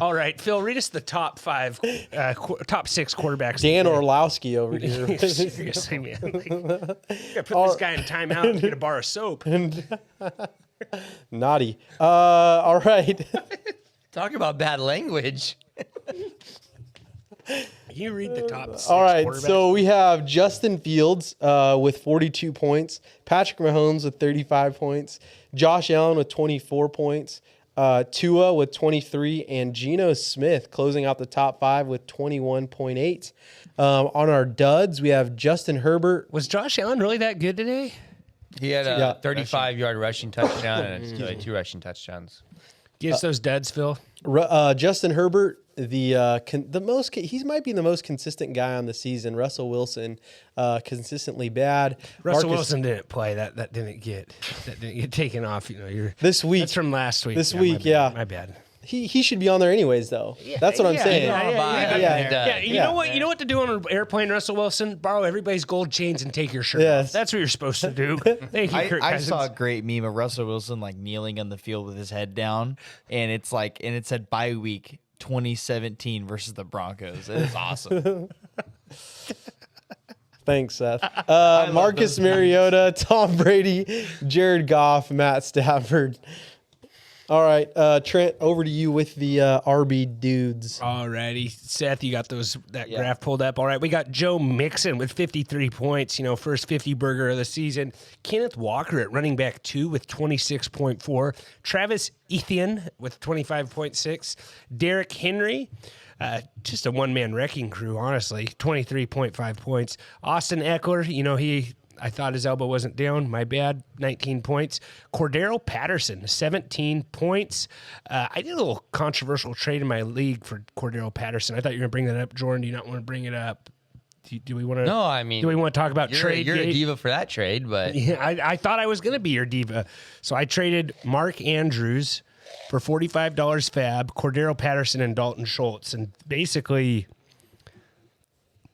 All right, Phil, read us the top six quarterbacks. Dan Orlowski over here. Seriously, man. Like, gotta put this guy in timeout to get a bar of soap. Naughty. All right. Talk about bad language. Can you read the top six All right. quarterbacks? So we have Justin Fields with 42 points, Patrick Mahomes with 35 points, Josh Allen with 24 points, Tua with 23, and Geno Smith closing out the top 5 with 21.8. On our duds, we have Justin Herbert. Was Josh Allen really that good today? He had a 35-yard rushing touchdown and 2 rushing touchdowns. Give us those duds, Phil. Justin Herbert, he might be the most consistent guy on the season. Russell Wilson, consistently bad. Russell Wilson didn't play. That didn't get taken off. This week. That's from last week. This Yeah, week, my bad. He should be on there anyways, though. That's what I'm saying. You know what? You know what to do on an airplane, Russell Wilson? Borrow everybody's gold chains and take your shirt Yes. off. That's what you're supposed to do. Thank you, Kirk I Cousins. saw a great meme of Russell Wilson like kneeling on the field with his head down, and it said bye week 2017 versus the Broncos. It is awesome. Thanks, Seth. Marcus Mariota, Tom Brady, Jared Goff, Matt Stafford. All right, Trent, over to you with the RB dudes. Alrighty, Seth, you got that graph pulled up. All right, we got Joe Mixon with 53 points, first 50 burger of the season. Kenneth Walker at running back 2 with 26.4. Travis Etienne with 25.6. Derrick Henry, just a one-man wrecking crew, honestly, 23.5 points. Austin Eckler, I thought his elbow wasn't down. My bad. 19 points. Cordero Patterson, 17 points. I did a little controversial trade in my league for Cordero Patterson. I thought you were going to bring that up, Jordan. Do you not want to bring it up? Do we want to? No, I mean, do we want to talk about trade? You're a diva for that trade, but yeah, I thought I was going to be your diva, so I traded Mark Andrews for $45 fab, Cordero Patterson, and Dalton Schultz, and basically,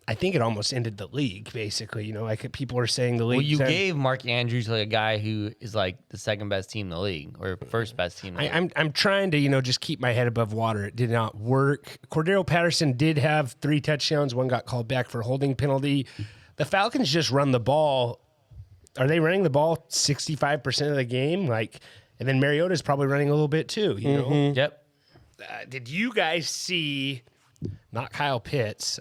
I think it almost ended the league, basically. People are saying the league. Well, you gave Mark Andrews to a guy who is like the second best team in the league or first best team in the league. I'm trying to, just keep my head above water. It did not work. Cordero Patterson did have 3 touchdowns. One got called back for a holding penalty. The Falcons just run the ball. Are they running the ball 65% of the game? And then Mariota's probably running a little bit too, Yep. Did you guys see, not Kyle Pitts,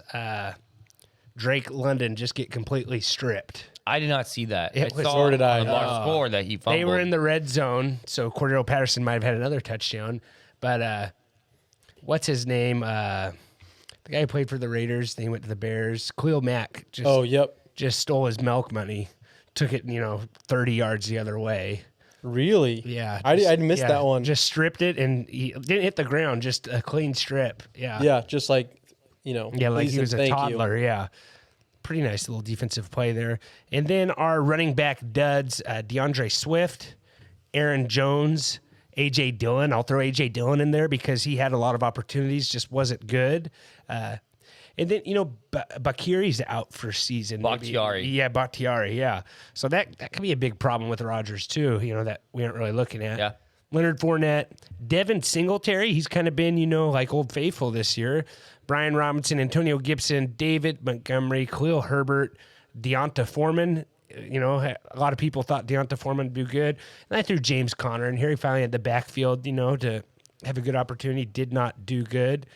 Drake London just get completely stripped? I did not see that. It I was- saw Or did I? on the box score that he fumbled. They were in the red zone, so Cordero Patterson might have had another touchdown. But what's his name? The guy who played for the Raiders, then he went to the Bears. Khalil Mack just stole his milk money, took it 30 yards the other way. Really? Yeah, I missed that one. Just stripped it, and he didn't hit the ground. Just a clean strip. Yeah. Yeah, just like Yeah, like he was a toddler. Yeah. Pretty nice little defensive play there. And then our running back duds, DeAndre Swift, Aaron Jones, A.J. Dillon. I'll throw A.J. Dillon in there because he had a lot of opportunities, just wasn't good. And then, Bakiri's out for season. Bakhtiari. Yeah, Bakhtiari, yeah. So that could be a big problem with Rodgers, too, that we aren't really looking at. Yeah. Leonard Fournette, Devin Singletary, he's kind of been, like Old Faithful this year. Brian Robinson, Antonio Gibson, David Montgomery, Khalil Herbert, Deonta Foreman. A lot of people thought Deonta Foreman would be good. And I threw James Conner in here. He finally had the backfield, to have a good opportunity. Did not do good.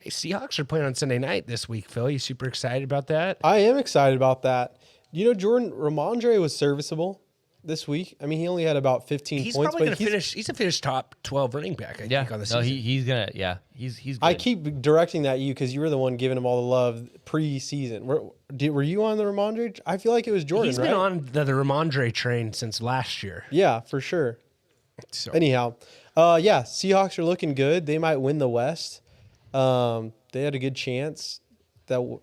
Hey, Seahawks are playing on Sunday night this week, Phil. You super excited about that? I am excited about that. Jordan Ramondre was serviceable this week. I mean, he only had about 15 He's points. probably going to finish. He's a finish top 12 running back, I think, on the season. He's gonna. Yeah, he's good. I keep directing that you because you were the one giving him all the love preseason. Were you on the Ramondre? I feel like it was Jordan. He's been on the Ramondre train since last year. Yeah, for sure. So. Anyhow, Seahawks are looking good. They might win the West. They had a good chance. The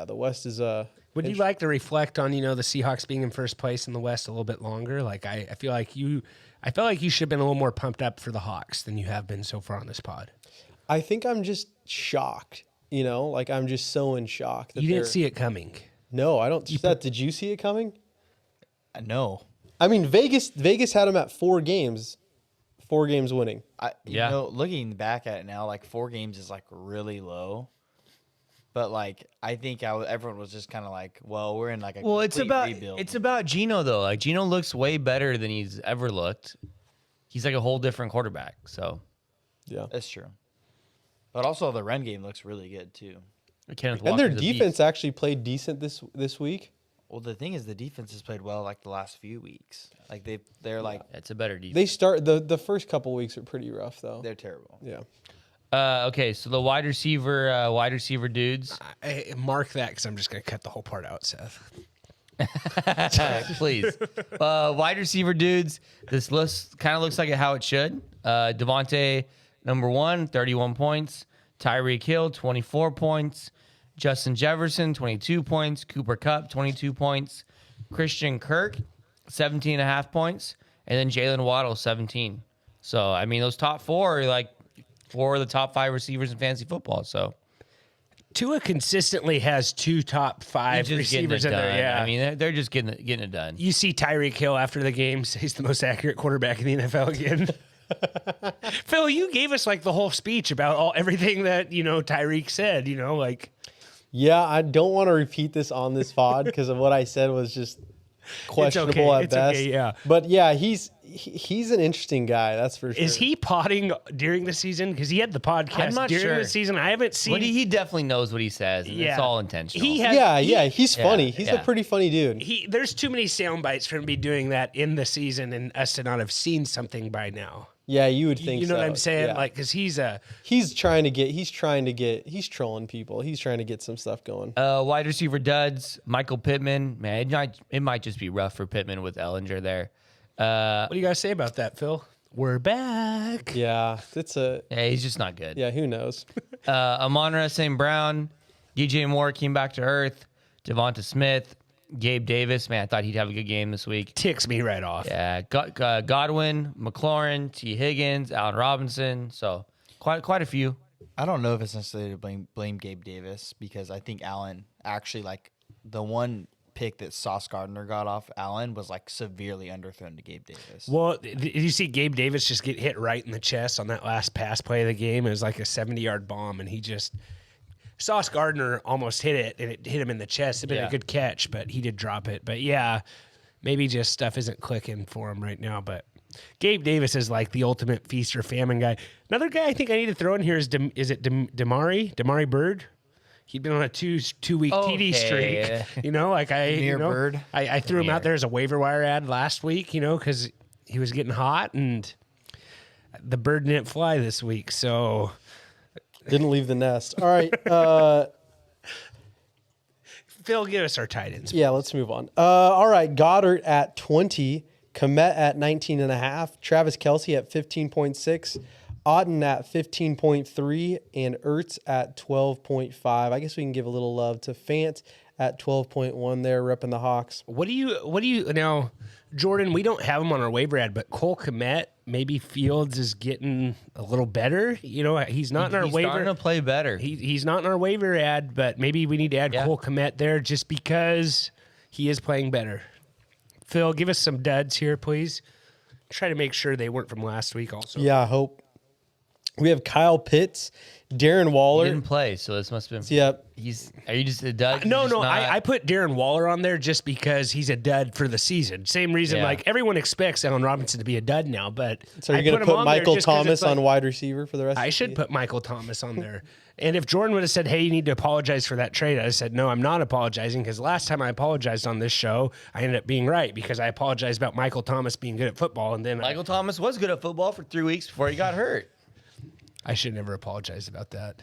West is Would you like to reflect on, the Seahawks being in first place in the West a little bit longer? Like I feel like you should have been a little more pumped up for the Hawks than you have been so far on this pod. I think I'm just shocked. I'm just so in shock. You didn't see it coming. No, I don't. Seth, did you see it coming? No. I mean, Vegas had them at 4 games. 4 games winning. You Yeah. know, looking back at it now, like 4 games is like really low. But like, I think everyone was just kind of like, well, we're in like a Well, it's complete about rebuild. it's about Geno though. Like Geno looks way better than he's ever looked. He's like a whole different quarterback. So Yeah. That's true. But also the run game looks really good too. Kenneth And their Walker's a beast. defense actually played decent this week. Well, the thing is, the defense has played well like the last few weeks. Like they're like It's a better defense. They start the first couple weeks are pretty rough though. they're terrible. Yeah. Okay, so the wide receiver dudes. Mark that because I'm just going to cut the whole part out, Seth. Please. Wide receiver dudes. This list kind of looks like how it should. Devontae, number 1, 31 points. Tyreek Hill, 24 points. Justin Jefferson, 22 points. Cooper Kupp, 22 points. Christian Kirk, 17.5 points. And then Jalen Waddle, 17. So, I mean, those top 4 are like 4 of the top 5 receivers in fantasy football. So, Tua consistently has 2 top 5 just getting receivers it in done. there. Yeah. I mean, they're just getting it done. You see Tyreek Hill after the game say he's the most accurate quarterback in the NFL again. Phil, you gave us like the whole speech about everything that, Tyreek said, like. Yeah, I don't want to repeat this on this pod because of what I said was just questionable at It's best. okay, yeah. But yeah, he's an interesting guy. That's for sure. Is he potting during the season? Because he had the podcast I'm not during sure. the season. I haven't seen. But he definitely knows what he says, and Yeah. it's all intentional. He has. Yeah, he's funny. He's yeah. a pretty funny dude. There's too many sound bites for him to be doing that in the season and us to not have seen something by now. Yeah, you would think You know so. what I'm saying? Yeah. Like, because he's he's trolling people. He's trying to get some stuff going. Wide receiver duds, Michael Pittman. Man, it might just be rough for Pittman with Ellinger there. What do you guys say about that, Phil? We're back. Yeah, Yeah, he's just not good. yeah, who knows? Amon-Ra St. Brown, DJ Moore came back to earth. Devonta Smith, Gabe Davis. Man, I thought he'd have a good game this week. Ticks me right off. Yeah, Godwin, McLaurin, T. Higgins, Allen Robinson. So quite a few. I don't know if it's necessarily to blame Gabe Davis because I think Allen actually like the one pick that Sauce Gardner got off Allen was like severely underthrown to Gabe Davis. Well, did you see Gabe Davis just get hit right in the chest on that last pass play of the game? It was like a 70-yard bomb, and he just Sauce Gardner almost hit it, and it hit him in the chest. It'd been Yeah. a good catch, but he did drop it. But yeah, maybe just stuff isn't clicking for him right now. But Gabe Davis is like the ultimate feast or famine guy. Another guy I think I need to throw in here is Damari Bird. He'd been on a two-week TD Okay. streak. Like Bird. I threw him out there as a waiver wire ad last week, because he was getting hot and the bird didn't fly this week. So Didn't leave the nest. All right. Phil, give us our tight ends. Yeah, let's move on. All right, Goddard at 20, Komet at 19.5, Travis Kelce at 15.6, Auden at 15.3, and Ertz at 12.5. I guess we can give a little love to Fant at 12.1 there, repping the Hawks. What do you now, Jordan? We don't have him on our waiver ad, but Cole Kmet, maybe Fields is getting a little better. He's not in our He's waiver. starting to play better. He's not in our waiver ad, but maybe we need to add Yeah. Cole Kmet there just because he is playing better. Phil, give us some duds here, please. Try to make sure they weren't from last week also. Yeah, I hope. We have Kyle Pitts, Darren He Waller. didn't play, so this must have been. Yep. Are you just a dud? No, You're just not- I put Darren Waller on there just because he's a dud for the season. Same reason, Yeah. like everyone expects Allen Robinson to be a dud now, but So you're I going to him put on there Michael just 'cause Thomas it's like- on wide receiver for the rest of I the should season? put Michael Thomas on there. And if Jordan would have said, hey, you need to apologize for that trade, I said, no, I'm not apologizing because last time I apologized on this show, I ended up being right because I apologized about Michael Thomas being good at football. And then Michael Thomas was good at football for 3 weeks before he got hurt. I should never apologize about that.